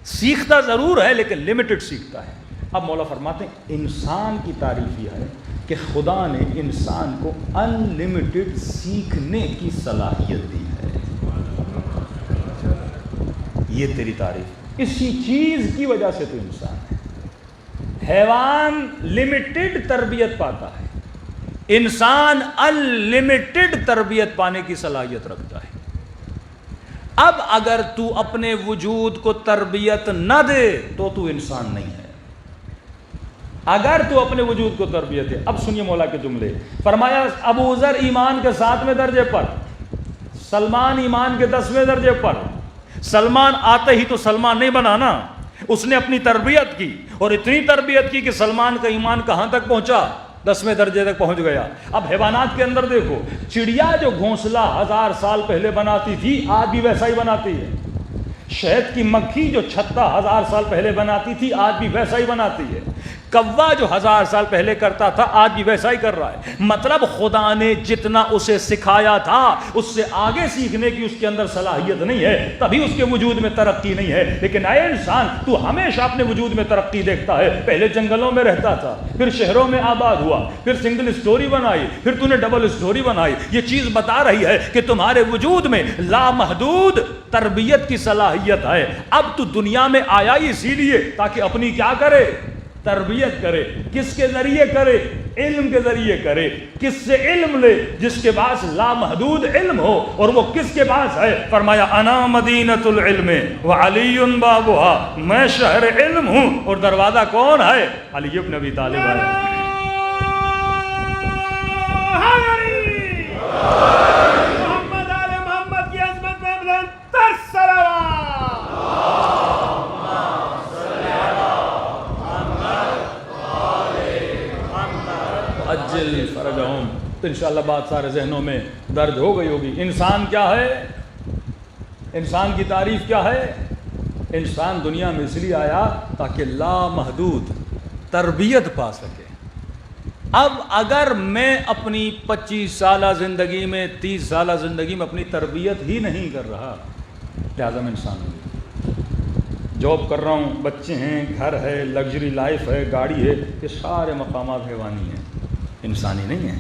سیکھتا ضرور ہے لیکن لمیٹڈ سیکھتا ہے. اب مولا فرماتے ہیں انسان کی تعریف یہ ہے کہ خدا نے انسان کو ان لمیٹڈ سیکھنے کی صلاحیت دی ہے. یہ تیری تعریف, اسی چیز کی وجہ سے تو انسان ہے. حیوان لمیٹڈ تربیت پاتا ہے, انسان ان لمیٹڈ تربیت پانے کی صلاحیت رکھتا ہے. اب اگر تو اپنے وجود کو تربیت نہ دے تو انسان نہیں ہے. اگر تو اپنے وجود کو تربیت دے. اب سنیے مولا کے جملے. فرمایا ابو ذر ایمان کے 7ویں درجے پر, سلمان ایمان کے 10ویں درجے پر. سلمان آتے ہی تو سلمان نہیں بنا نا, اس نے اپنی تربیت کی اور اتنی تربیت کی کہ سلمان کا ایمان کہاں تک پہنچا, 10ویں درجے تک پہنچ گیا. اب حیوانات کے اندر دیکھو, چڑیا جو گھونسلہ 1000 سال پہلے بناتی تھی آج بھی ویسا ہی بناتی ہے. شہد کی مکھی جو چھتا 1000 سال پہلے بناتی تھی آج بھی ویسا ہی بناتی ہے. کوا جو 1000 سال پہلے کرتا تھا آج بھی ویسا ہی کر رہا ہے. مطلب خدا نے جتنا اسے سکھایا تھا اس سے آگے سیکھنے کی اس کے اندر صلاحیت نہیں ہے, تبھی اس کے وجود میں ترقی نہیں ہے. لیکن اے انسان, تو ہمیشہ اپنے وجود میں ترقی دیکھتا ہے. پہلے جنگلوں میں رہتا تھا, پھر شہروں میں آباد ہوا, پھر سنگل سٹوری بنائی, پھر تو نے ڈبل سٹوری بنائی. یہ چیز بتا رہی ہے کہ تمہارے وجود میں لامحدود تربیت کی صلاحیت ہے. اب تو دنیا میں آیا ہی اسی لیے تاکہ اپنی کیا کرے, تربیت کرے. کس کے ذریعے کرے, علم کے ذریعے کرے. کس سے علم لے, جس کے پاس لامحدود علم ہو. اور وہ کس کے پاس ہے؟ فرمایا انا مدینۃ العلم وعلی بابها, میں شہر علم ہوں اور دروازہ کون ہے؟ علی ابن ابی طالب ہے. محمد آل محمد کی عظمت میں بلند تر صلوات. اجل فرجہم. تو انشاءاللہ بات سارے ذہنوں میں درج ہو گئی ہوگی. انسان کیا ہے, انسان کی تعریف کیا ہے؟ انسان دنیا میں اس لیے آیا تاکہ لامحدود تربیت پا سکے. اب اگر میں اپنی 25 سالہ زندگی میں 30 سالہ زندگی میں اپنی تربیت ہی نہیں کر رہا, لہذا میں انسان ہوں. جاب کر رہا ہوں, بچے ہیں, گھر ہے, لگژری لائف ہے, گاڑی ہے, یہ سارے مقامات حیوانی ہیں, انسانی نہیں ہیں.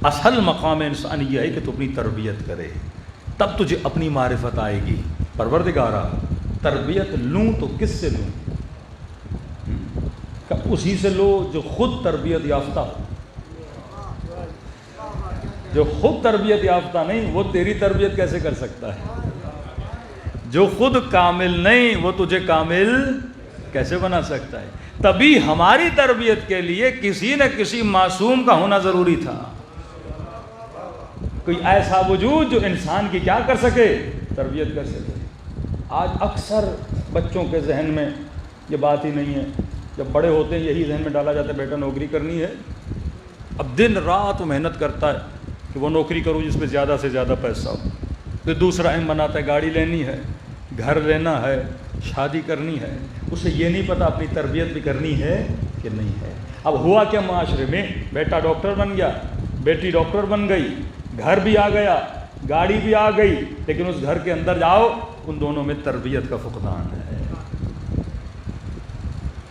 اصل مقام انسانی یہ ہے کہ تو اپنی تربیت کرے, تب تجھے اپنی معرفت آئے گی. پروردگارا تربیت لوں تو کس سے لوں؟ اسی سے لو جو خود تربیت یافتہ ہو. جو خود تربیت یافتہ نہیں وہ تیری تربیت کیسے کر سکتا ہے؟ جو خود کامل نہیں وہ تجھے کامل کیسے بنا سکتا ہے؟ تبھی ہماری تربیت کے لیے کسی نہ کسی معصوم کا ہونا ضروری تھا. کوئی ایسا وجود جو انسان کی کیا کر سکے, تربیت کر سکے. آج اکثر بچوں کے ذہن میں یہ بات ہی نہیں ہے. جب بڑے ہوتے ہیں یہی ذہن میں ڈالا جاتا ہے بیٹا نوکری کرنی ہے. اب دن رات وہ محنت کرتا ہے کہ وہ نوکری کروں جس میں زیادہ سے زیادہ پیسہ ہو. پھر دوسرا ایم بناتا ہے گاڑی لینی ہے, گھر لینا ہے, شادی کرنی ہے. اسے یہ نہیں پتہ اپنی تربیت بھی کرنی ہے کہ نہیں ہے. اب ہوا کیا معاشرے میں, بیٹا ڈاکٹر بن گیا, بیٹی ڈاکٹر بن گئی, گھر بھی آ گیا, گاڑی بھی آ گئی, لیکن اس گھر کے اندر جاؤ ان دونوں میں تربیت کا فقدان ہے.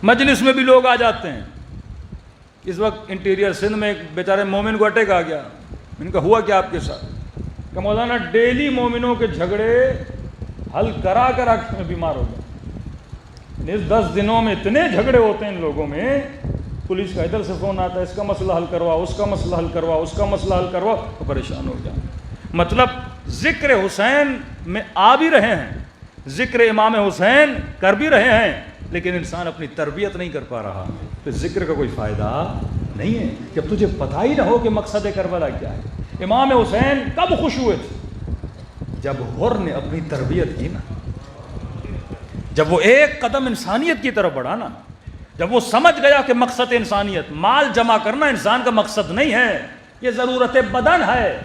مجلس میں بھی لوگ آ جاتے ہیں. اس وقت انٹیریئر سندھ میں ایک بیچارے مومن کو اٹیک آ گیا. ان کا ہوا کیا آپ کے ساتھ؟ کہ مولانا ڈیلی مومنوں کے جھگڑے حل کرا کرا کے میں بیمار ہو گیا. 10 دنوں میں اتنے جھگڑے ہوتے ہیں ان لوگوں میں, پولیس کا ادھر سے فون آتا ہے اس کا مسئلہ حل کرواؤ, اس کا مسئلہ حل کرواؤ, اس کا مسئلہ حل کرواؤ, تو پریشان ہو جائیں. مطلب ذکر حسین میں آ بھی رہے ہیں, ذکر امام حسین کر بھی رہے ہیں, لیکن انسان اپنی تربیت نہیں کر پا رہا. تو ذکر کا کوئی فائدہ نہیں ہے جب تجھے پتہ ہی نہ ہو کہ مقصد کربلا کیا ہے. امام حسین کب خوش ہوئے تھے؟ جب حر نے اپنی تربیت کی نا, جب وہ ایک قدم انسانیت کی طرف بڑھا نا, جب وہ سمجھ گیا کہ مقصد انسانیت مال جمع کرنا انسان کا مقصد نہیں ہے, یہ ضرورت بدن ہے.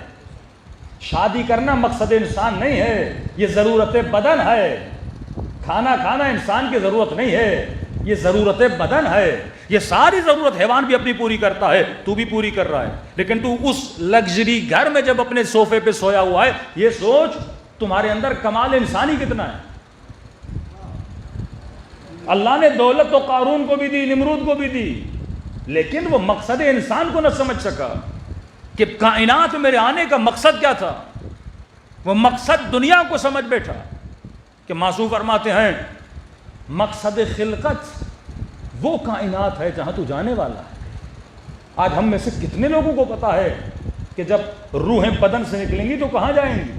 شادی کرنا مقصد انسان نہیں ہے, یہ ضرورت بدن ہے. کھانا کھانا انسان کی ضرورت نہیں ہے, یہ ضرورت بدن ہے، یہ ساری ضرورت حیوان بھی اپنی پوری کرتا ہے، تو بھی پوری کر رہا ہے، لیکن تو اس لگژری گھر میں جب اپنے صوفے پہ سویا ہوا ہے، یہ سوچ تمہارے اندر کمال انسانی کتنا ہے۔ اللہ نے دولت تو قارون کو بھی دی، نمرود کو بھی دی، لیکن وہ مقصد انسان کو نہ سمجھ سکا کہ کائنات میں میرے آنے کا مقصد کیا تھا۔ وہ مقصد دنیا کو سمجھ بیٹھا کہ معصوم فرماتے ہیں مقصد خلقت وہ کائنات ہے جہاں تو جانے والا ہے۔ آج ہم میں سے کتنے لوگوں کو پتا ہے کہ جب روحیں بدن سے نکلیں گی تو کہاں جائیں گی؟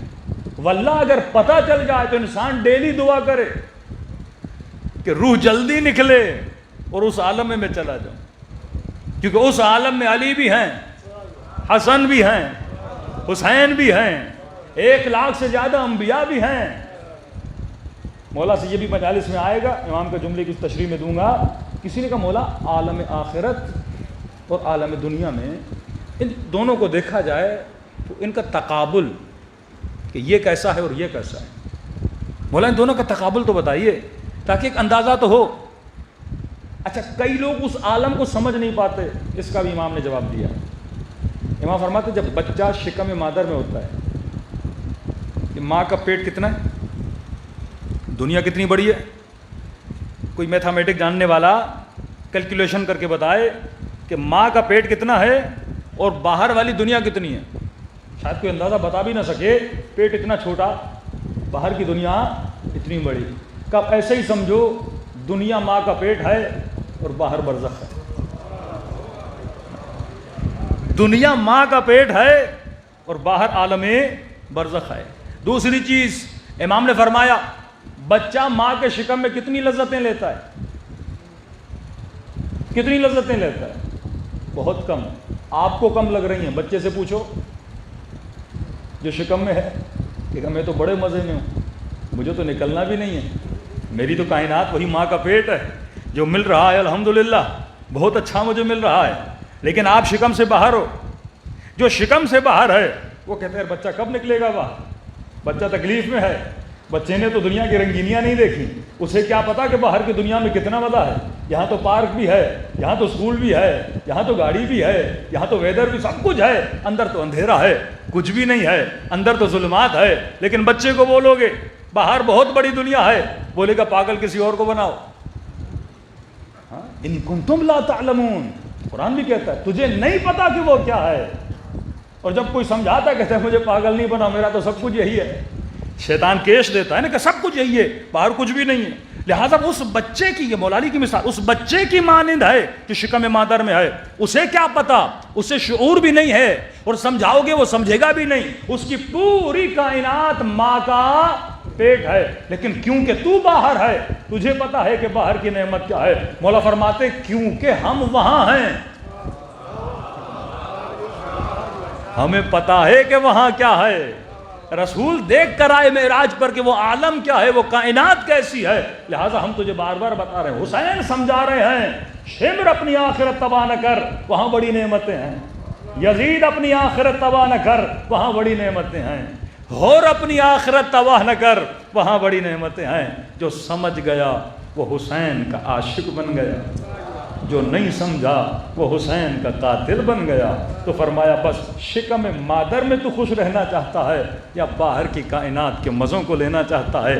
واللہ اگر پتہ چل جائے تو انسان ڈیلی دعا کرے کہ روح جلدی نکلے اور اس عالم میں چلا جاؤں، کیونکہ اس عالم میں علی بھی ہیں، حسن بھی ہیں، حسین بھی ہیں، 1,00,000 سے زیادہ انبیاء بھی ہیں۔ مولا سے یہ بھی مجالس میں آئے گا، امام کے جملے کی تشریح میں دوں گا، کسی نے کہا مولا عالم آخرت اور عالم دنیا میں ان دونوں کو دیکھا جائے تو ان کا تقابل کہ یہ کیسا ہے اور یہ کیسا ہے، مولا ان دونوں کا تقابل تو بتائیے تاکہ ایک اندازہ تو ہو۔ اچھا کئی لوگ اس عالم کو سمجھ نہیں پاتے، اس کا بھی امام نے جواب دیا۔ امام فرماتے جب بچہ شکم مادر میں ہوتا ہے کہ ماں کا پیٹ کتنا ہے، دنیا کتنی بڑی ہے، کوئی میتھمیٹک جاننے والا کیلکولیشن کر کے بتائے کہ ماں کا پیٹ کتنا ہے اور باہر والی دنیا کتنی ہے، شاید کوئی اندازہ بتا بھی نہ سکے، پیٹ اتنا چھوٹا، باہر کی دنیا اتنی بڑی۔ کب ایسے ہی سمجھو دنیا ماں کا پیٹ ہے اور باہر برزخ ہے، دنیا ماں کا پیٹ ہے اور باہر عالم برزخ ہے۔ دوسری چیز امام نے فرمایا بچہ ماں کے شکم میں کتنی لذتیں لیتا ہے، کتنی لذتیں لیتا ہے، بہت کم۔ آپ کو کم لگ رہی ہیں، بچے سے پوچھو جو شکم میں ہے کہ میں تو بڑے مزے میں ہوں، مجھے تو نکلنا بھی نہیں ہے، میری تو کائنات وہی ماں کا پیٹ ہے، جو مل رہا ہے الحمدللہ بہت اچھا مجھے مل رہا ہے۔ لیکن آپ شکم سے باہر ہو، جو شکم سے باہر ہے وہ کہتے ہیں بچہ کب نکلے گا باہر، بچہ تکلیف میں ہے، بچے نے تو دنیا کی رنگینیاں نہیں دیکھی، اسے کیا پتا کہ باہر کی دنیا میں کتنا مزہ ہے، یہاں تو پارک بھی ہے، یہاں تو اسکول بھی ہے، یہاں تو گاڑی بھی ہے، یہاں تو ویدر بھی، سب کچھ ہے، اندر تو اندھیرا ہے، کچھ بھی نہیں ہے، اندر تو ظلمات ہے۔ لیکن بچے کو بولو گے باہر بہت بڑی دنیا ہے، بولے گا پاگل کسی اور کو بناؤ۔ ان کنتم لا تعلمون، قرآن بھی کہتا ہے تجھے نہیں پتا کہ وہ کیا ہے، اور جب کوئی سمجھاتا ہے کہتا ہے مجھے پاگل نہیں بنا، میرا تو سب کچھ یہی ہے۔ شیطان کیش دیتا ہے نا کہ سب کچھ یہی ہے، باہر کچھ بھی نہیں ہے۔ لہٰذا اس بچے کی، یہ مولا علی کی مثال، اس بچے کی مانند ہے جو شکم مادر میں ہے، اسے کیا پتا، اسے شعور بھی نہیں ہے، اور سمجھاؤ گے وہ سمجھے گا بھی نہیں، اس کی پوری کائنات ماں کا پیٹ ہے، لیکن کیونکہ تو باہر ہے تجھے پتا ہے کہ باہر کی نعمت کیا ہے۔ مولا فرماتے کیونکہ ہم وہاں ہیں، ہمیں پتا ہے کہ وہاں کیا ہے، رسول دیکھ کر آئے معراج پر کہ وہ عالم کیا ہے، وہ کائنات کیسی ہے، لہٰذا ہم تجھے بار بار بتا رہے ہیں۔ حسین سمجھا رہے ہیں شمر اپنی آخرت تباہ نہ کر، وہاں بڑی نعمتیں ہیں، یزید اپنی آخرت تباہ نہ کر، وہاں بڑی نعمتیں ہیں، اور اپنی آخرت تباہ نہ کر، وہاں بڑی نعمتیں ہیں۔ جو سمجھ گیا وہ حسین کا عاشق بن گیا، جو نہیں سمجھا وہ حسین کا قاتل بن گیا۔ تو فرمایا بس شکم مادر میں تو خوش رہنا چاہتا ہے یا باہر کی کائنات کے مزوں کو لینا چاہتا ہے؟